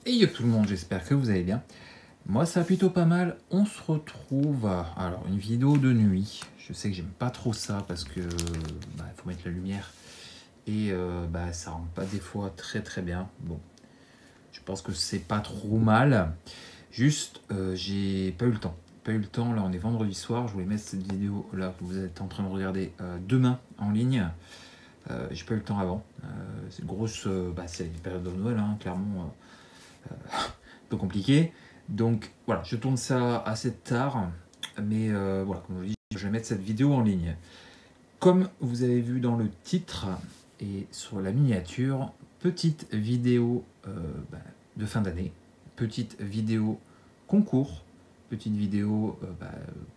Et yo tout le monde, j'espère que vous allez bien. Moi ça va plutôt pas mal. On se retrouve alors une vidéo de nuit. Je sais que j'aime pas trop ça parce que faut mettre la lumière et ça rend pas des fois très bien. Bon, je pense que c'est pas trop mal. Juste j'ai pas eu le temps. Là on est vendredi soir. Je voulais mettre cette vidéo là que vous êtes en train de regarder demain en ligne. J'ai pas eu le temps avant. C'est une grosse, c'est une période de Noël, hein, clairement. Peu compliqué. Donc voilà, je tourne ça assez tard, mais voilà, comme je vous dis, je vais mettre cette vidéo en ligne. Comme vous avez vu dans le titre et sur la miniature, petite vidéo de fin d'année, petite vidéo concours, petite vidéo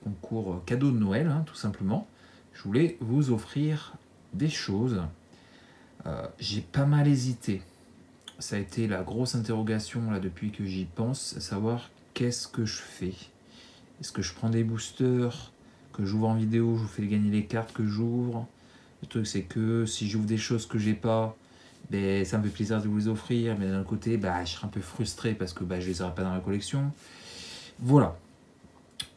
concours cadeau de Noël, hein, tout simplement. Je voulais vous offrir des choses. J'ai pas mal hésité. Ça a été la grosse interrogation là depuis que j'y pense, à savoir qu'est-ce que je fais. Est-ce que je prends des boosters que j'ouvre en vidéo, je vous fais gagner les cartes que j'ouvre. Le truc c'est que si j'ouvre des choses que j'ai pas, ça me fait plaisir de vous les offrir, mais d'un autre côté, je serai un peu frustré parce que je les aurai pas dans la collection. Voilà.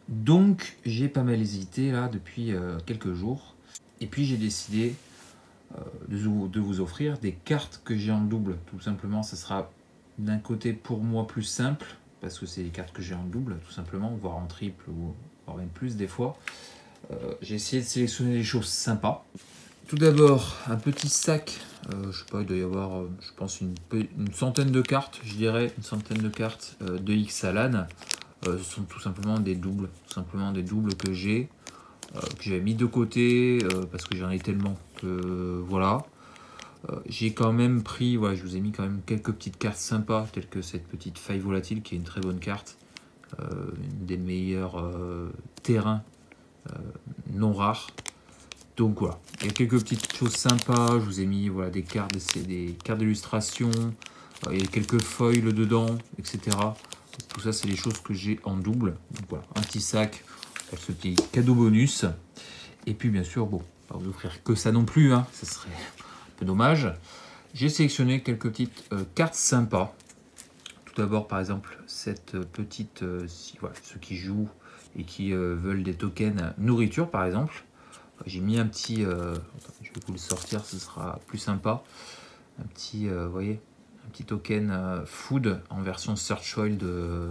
Donc j'ai pas mal hésité là depuis quelques jours. Et puis j'ai décidé de vous offrir des cartes que j'ai en double. Tout simplement, ça sera d'un côté pour moi plus simple, parce que c'est des cartes que j'ai en double, tout simplement, voire en triple, ou voire même plus des fois. J'ai essayé de sélectionner des choses sympas. Tout d'abord, un petit sac, je sais pas, il doit y avoir, je pense, une centaine de cartes, je dirais, une centaine de cartes de Ixalan. Ce sont tout simplement des doubles, que j'ai. Que j'avais mis de côté parce que j'en ai tellement que voilà. J'ai quand même pris, voilà, je vous ai mis quand même quelques petites cartes sympas, telles que cette petite faille volatile qui est une très bonne carte, une des meilleurs terrains non rares. Donc voilà, il y a quelques petites choses sympas. Je vous ai mis voilà, des cartes d'illustration, il y a quelques foils dedans, etc. Tout ça, c'est les choses que j'ai en double. Donc voilà, un petit sac, ce petit cadeau bonus. Et puis bien sûr, bon, pas vous offrir que ça non plus, hein, ça serait un peu dommage. J'ai sélectionné quelques petites cartes sympas. Tout d'abord, par exemple, cette petite, voilà, ceux qui jouent et qui veulent des tokens nourriture, par exemple. J'ai mis un petit, je vais vous le sortir, ce sera plus sympa. Un petit, vous voyez, un petit token food en version Search Oil de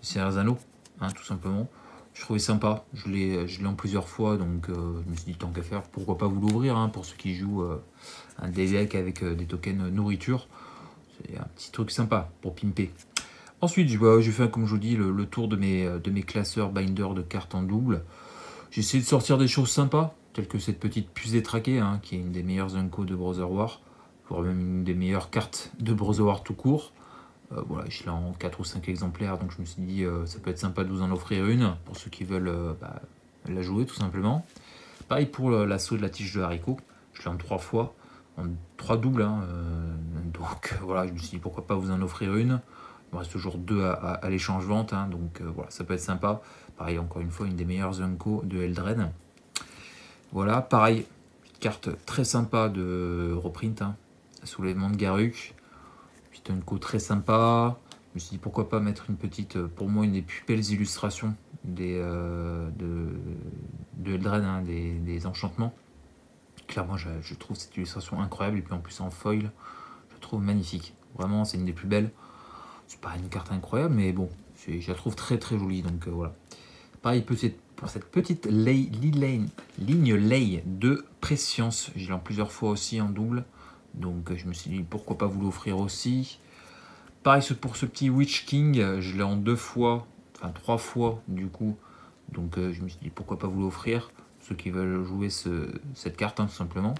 Seigneur des Anneaux, hein, tout simplement. Je trouvais sympa, je l'ai en plusieurs fois, donc je me suis dit tant qu'à faire, pourquoi pas vous l'ouvrir, hein, pour ceux qui jouent un deck avec des tokens nourriture. C'est un petit truc sympa pour pimper. Ensuite, j'ai fait, comme je vous dis, le tour de mes classeurs binder de cartes en double. J'ai essayé de sortir des choses sympas, telles que cette petite puce détraquée, hein, qui est une des meilleures Unco de Brother War, voire même une des meilleures cartes de Brother War tout court. Voilà, je l'ai en 4 ou 5 exemplaires, donc je me suis dit ça peut être sympa de vous en offrir une, pour ceux qui veulent la jouer tout simplement. Pareil pour l'assaut de la tige de haricot, je l'ai en 3 fois, en 3 doubles, hein, donc voilà, je me suis dit pourquoi pas vous en offrir une. Il me reste toujours 2 à l'échange-vente, hein, donc voilà, ça peut être sympa. Pareil, encore une fois, une des meilleures Unco de Eldred. Voilà, pareil, carte très sympa de reprint, hein, soulèvement de Garruk. Petite Unco très sympa. Je me suis dit pourquoi pas mettre une petite, pour moi, une des plus belles illustrations de Eldred, hein, des enchantements. Clairement, je trouve cette illustration incroyable, et puis en plus en foil, je la trouve magnifique. Vraiment, c'est une des plus belles. C'est pas une carte incroyable, mais bon, je la trouve très jolie, donc voilà. Pareil pour cette petite ligne lay de Prescience. Je l'ai en plusieurs fois aussi en double, donc je me suis dit pourquoi pas vous l'offrir aussi. Pareil pour ce petit Witch King, je l'ai en 2 fois, enfin 3 fois du coup, donc je me suis dit pourquoi pas vous l'offrir, ceux qui veulent jouer cette carte, hein, tout simplement.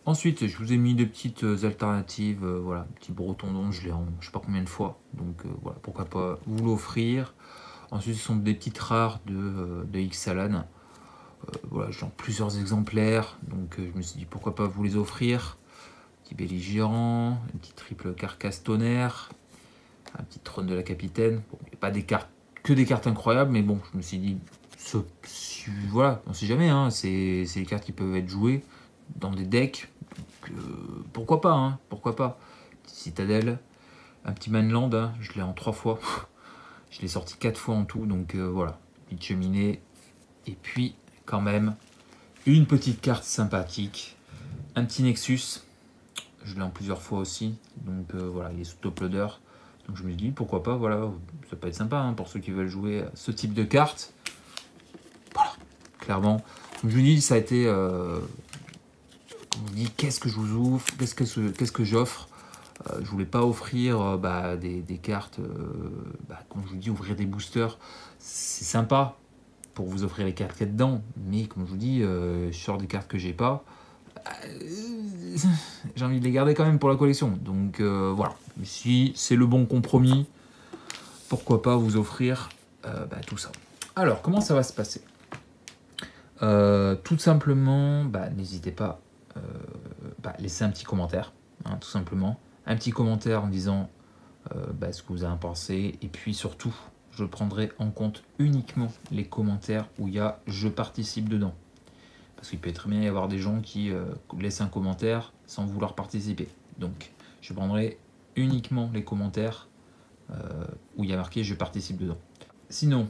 Ensuite, je vous ai mis des petites alternatives, voilà, petit Brotondon, je l'ai en je sais pas combien de fois, donc voilà, pourquoi pas vous l'offrir. Ensuite, ce sont des petites rares de Ixalan. Voilà, j'ai en plusieurs exemplaires, donc je me suis dit pourquoi pas vous les offrir. Petit belligérant, un petit triple carcasse tonnerre, un petit trône de la capitaine. Bon, il n'y a pas que des cartes incroyables, mais bon, je me suis dit, voilà, on sait jamais, hein, c'est les cartes qui peuvent être jouées dans des decks. Donc, pourquoi pas, hein, pourquoi pas. Citadelle, un petit Mainland, hein, je l'ai en 3 fois. Je l'ai sorti 4 fois en tout, donc voilà, petite cheminée. Et puis, quand même, une petite carte sympathique. Un petit Nexus, je l'ai en plusieurs fois aussi. Donc voilà, il est sous top loader. Donc je me dis, pourquoi pas, voilà, ça peut être sympa hein, pour ceux qui veulent jouer à ce type de carte. Voilà, clairement. Donc je vous dis, ça a été... on me dit, qu'est-ce que je vous ouvre, qu'est-ce que j'offre. Je voulais pas offrir des cartes, comme je vous dis, ouvrir des boosters, c'est sympa pour vous offrir les cartes qu'il y a dedans, mais comme je vous dis, je sors des cartes que j'ai pas, j'ai envie de les garder quand même pour la collection, donc voilà, si c'est le bon compromis, pourquoi pas vous offrir tout ça. Alors, comment ça va se passer? Tout simplement, n'hésitez pas à laisser un petit commentaire, hein, tout simplement. Un petit commentaire en disant ce que vous avez pensé. Et puis surtout, je prendrai en compte uniquement les commentaires où il y a « je participe » dedans. Parce qu'il peut très bien y avoir des gens qui laissent un commentaire sans vouloir participer. Donc, je prendrai uniquement les commentaires où il y a marqué « je participe » dedans. Sinon,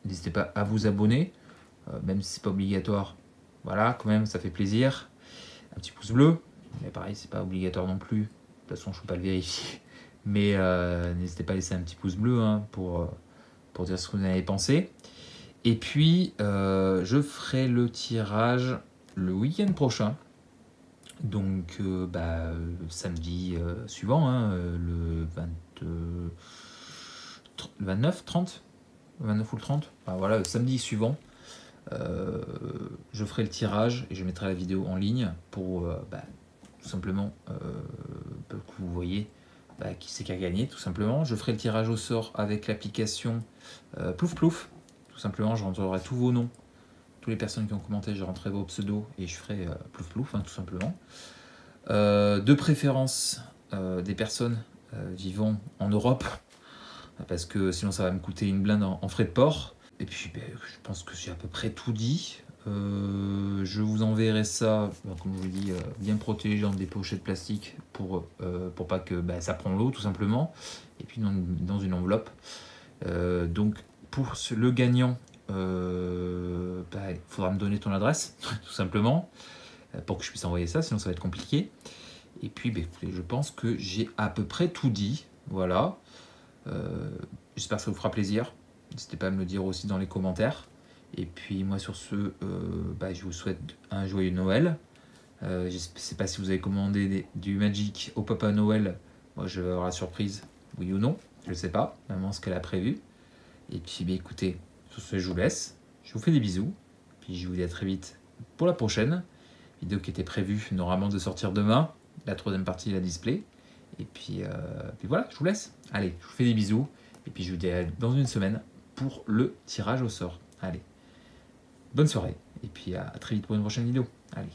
n'hésitez pas à vous abonner, même si c'est pas obligatoire. Voilà, quand même, ça fait plaisir. Un petit pouce bleu, mais pareil, c'est pas obligatoire non plus. De toute façon, je ne peux pas le vérifier. Mais n'hésitez pas à laisser un petit pouce bleu hein, pour dire ce que vous en avez pensé. Et puis, je ferai le tirage le week-end prochain. Donc, samedi suivant, hein, le 29, 30 29 ou le 30. Voilà, le samedi suivant. Je ferai le tirage et je mettrai la vidéo en ligne pour tout simplement que vous voyez qui c'est qui a gagné, tout simplement. Je ferai le tirage au sort avec l'application Plouf Plouf. Tout simplement, je rentrerai tous vos noms, toutes les personnes qui ont commenté, je rentrerai vos pseudos et je ferai Plouf Plouf, hein, tout simplement. De préférence, des personnes vivant en Europe, parce que sinon ça va me coûter une blinde en frais de port. Et puis, je pense que j'ai à peu près tout dit. Je vous enverrai ça, comme je vous dis, bien protégé dans des pochettes plastiques pour pas que ça prenne l'eau, tout simplement. Et puis dans une enveloppe. Donc, pour le gagnant, il faudra me donner ton adresse, tout simplement, pour que je puisse envoyer ça, sinon ça va être compliqué. Et puis, écoutez, je pense que j'ai à peu près tout dit. Voilà. J'espère que ça vous fera plaisir. N'hésitez pas à me le dire aussi dans les commentaires. Et puis moi sur ce, je vous souhaite un joyeux Noël. Je ne sais pas si vous avez commandé du Magic au Papa Noël. Moi je vais avoir la surprise, oui ou non. Je ne sais pas, maman ce qu'elle a prévu. Et puis écoutez, sur ce je vous laisse. Je vous fais des bisous. Puis je vous dis à très vite pour la prochaine vidéo qui était prévue normalement de sortir demain. La troisième partie, la display. Et puis voilà, je vous laisse. Allez, je vous fais des bisous. Et puis je vous dis dans une semaine pour le tirage au sort. Allez, bonne soirée. Et puis à très vite pour une prochaine vidéo. Allez.